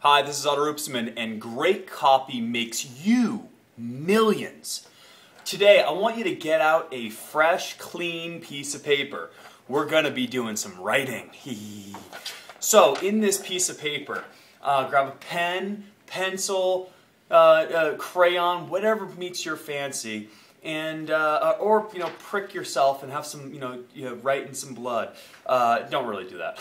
Hi, this is Otto Rupsman, and great copy makes you millions. Today, I want you to get out a fresh, clean piece of paper. We're going to be doing some writing. So, in this piece of paper, grab a pen, pencil, crayon, whatever meets your fancy, and or prick yourself and have some write in some blood. Don't really do that.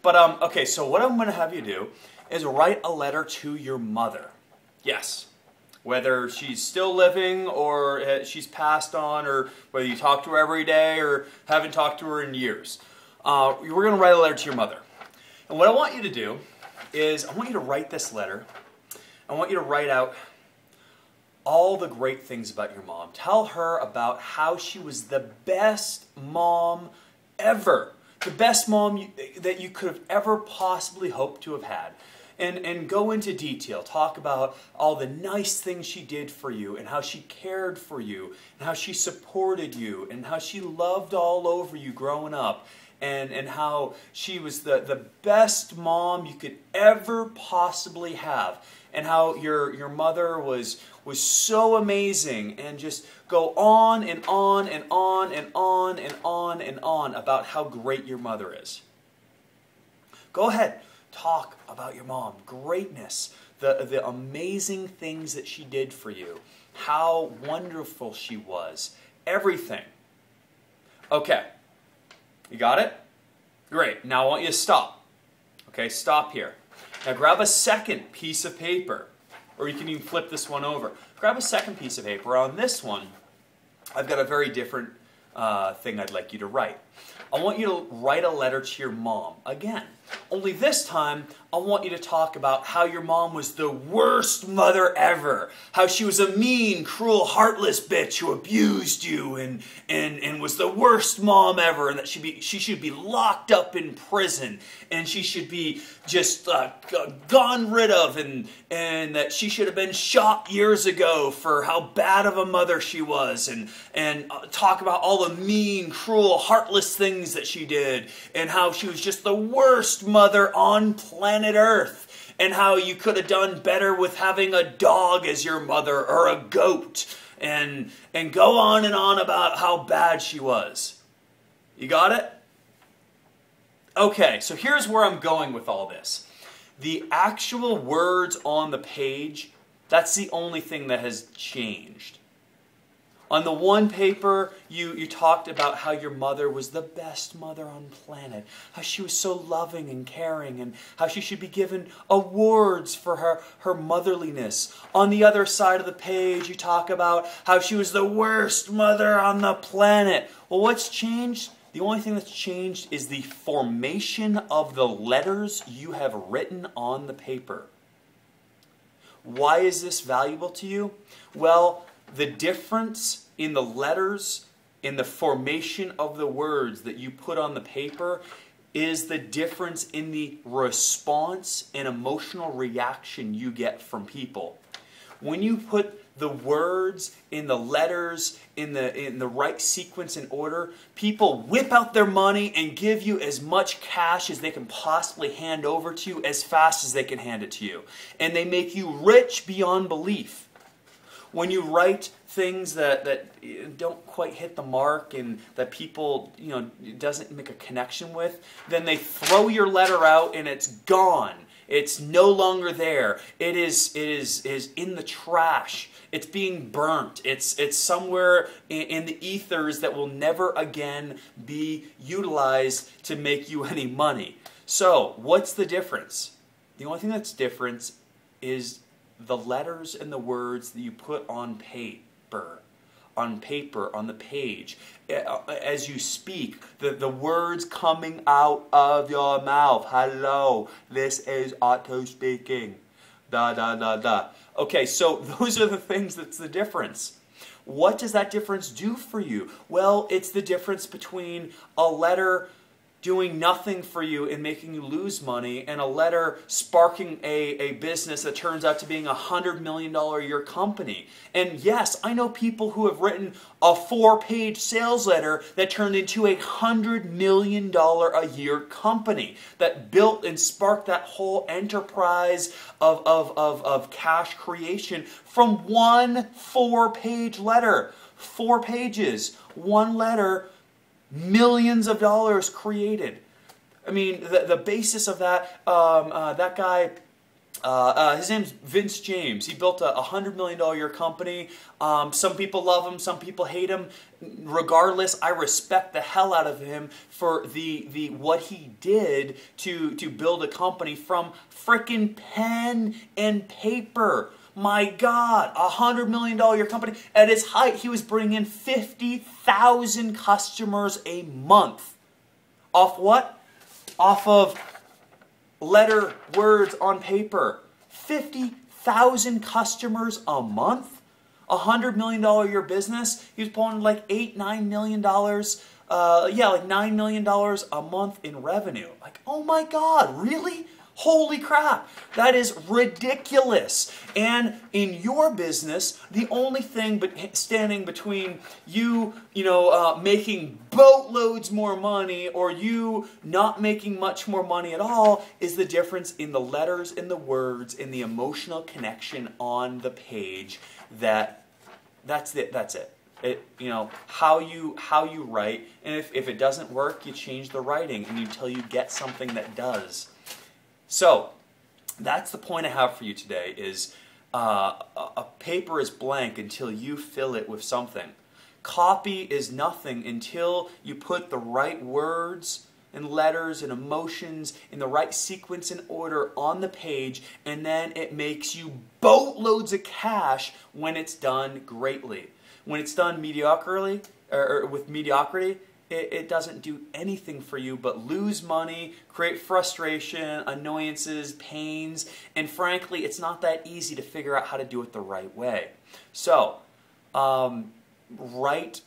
But okay, so what I'm going to have you do is write a letter to your mother. Yes. Whether she's still living or she's passed on, or whether you talk to her every day or haven't talked to her in years. We're going to write a letter to your mother. And what I want you to do is I want you to write this letter. I want you to write out all the great things about your mom. Tell her about how she was the best mom ever. The best mom that you could have ever possibly hoped to have had. And go into detail. Talk about all the nice things she did for you, and how she cared for you, and how she supported you, and how she loved all over you growing up, and how she was the best mom you could ever possibly have, and how your mother was so amazing, and just go on and on and on and on and on and on about how great your mother is. Go ahead. Talk about your mom, greatness, the amazing things that she did for you, how wonderful she was, everything. Okay, you got it? Great, now I want you to stop. Okay, stop here. Now grab a second piece of paper, or you can even flip this one over. Grab a second piece of paper. On this one, I've got a very different thing I'd like you to write. I want you to write a letter to your mom again. Only this time, I want you to talk about how your mom was the worst mother ever. How she was a mean, cruel, heartless bitch who abused you and was the worst mom ever, and that she should be locked up in prison, and she should be just gone rid of, and that she should have been shot years ago for how bad of a mother she was, and talk about all the mean, cruel, heartless things that she did, and how she was just the worst mother on planet Earth, and how you could have done better with having a dog as your mother or a goat, and go on and on about how bad she was. You got it? Okay, so here's where I'm going with all this. The actual words on the page, that's the only thing that has changed. On the one paper, you talked about how your mother was the best mother on planet, how she was so loving and caring, and how she should be given awards for her motherliness. On the other side of the page, you talk about how she was the worst mother on the planet. Well, what's changed? The only thing that's changed is the formation of the letters you have written on the paper. Why is this valuable to you? Well, the difference in the letters, in the formation of the words that you put on the paper, is the difference in the response and emotional reaction you get from people. When you put the words in the letters in the right sequence and order, people whip out their money and give you as much cash as they can possibly hand over to you as fast as they can hand it to you. And they make you rich beyond belief. When you write things that don't quite hit the mark and that people, doesn't make a connection with, then they throw your letter out and it's gone. It's no longer there. It is in the trash. It's being burnt. It's somewhere in the ethers that will never again be utilized to make you any money. So, what's the difference? The only thing that's different is the letters and the words that you put on paper, on the page. As you speak, the words coming out of your mouth. Hello, this is Otto speaking. Da, da, da, da. Okay, so those are the things that's the difference. What does that difference do for you? Well, it's the difference between a letter doing nothing for you and making you lose money, and a letter sparking a business that turns out to being a $100 million a year company. And yes, I know people who have written a 4-page sales letter that turned into a $100 million a year company that built and sparked that whole enterprise of cash creation from one 4-page letter. 4 pages, one letter, millions of dollars created. I mean, the basis of that, that guy, his name's Vince James. He built a $100 million a year company. Some people love him, some people hate him. Regardless, I respect the hell out of him for what he did to build a company from frickin' pen and paper. My God, a $100 million a year company. At its height, he was bringing in 50,000 customers a month. Off what? Off of letter words on paper. 50,000 customers a month? A $100 million a year business? He was pulling like $9 million. Yeah, like $9 million a month in revenue. Like, oh my God, really? Holy crap, that is ridiculous. And in your business, the only thing standing between you, making boatloads more money or you not making much more money at all is the difference in the letters and the words and the emotional connection on the page. That's it. How you write, and if it doesn't work, you change the writing until you get something that does. So, that's the point I have for you today is a paper is blank until you fill it with something. Copy is nothing until you put the right words and letters and emotions in the right sequence and order on the page, and then it makes you boatloads of cash when it's done greatly. When it's done mediocrely, or with mediocrity, it doesn't do anything for you but lose money, create frustration, annoyances, pains, and frankly, it's not that easy to figure out how to do it the right way. So, write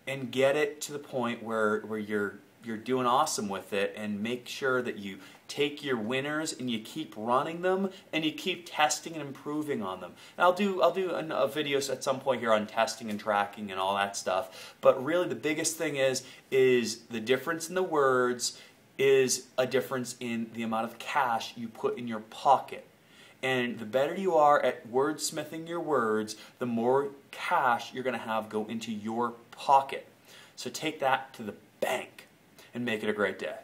and get it to the point where you're doing awesome with it, and make sure that you take your winners and you keep running them and you keep testing and improving on them. And I'll do a video at some point here on testing and tracking and all that stuff. But really the biggest thing is the difference in the words is a difference in the amount of cash you put in your pocket. And the better you are at wordsmithing your words, the more cash you're going to have go into your pocket. So take that to the bank and make it a great day.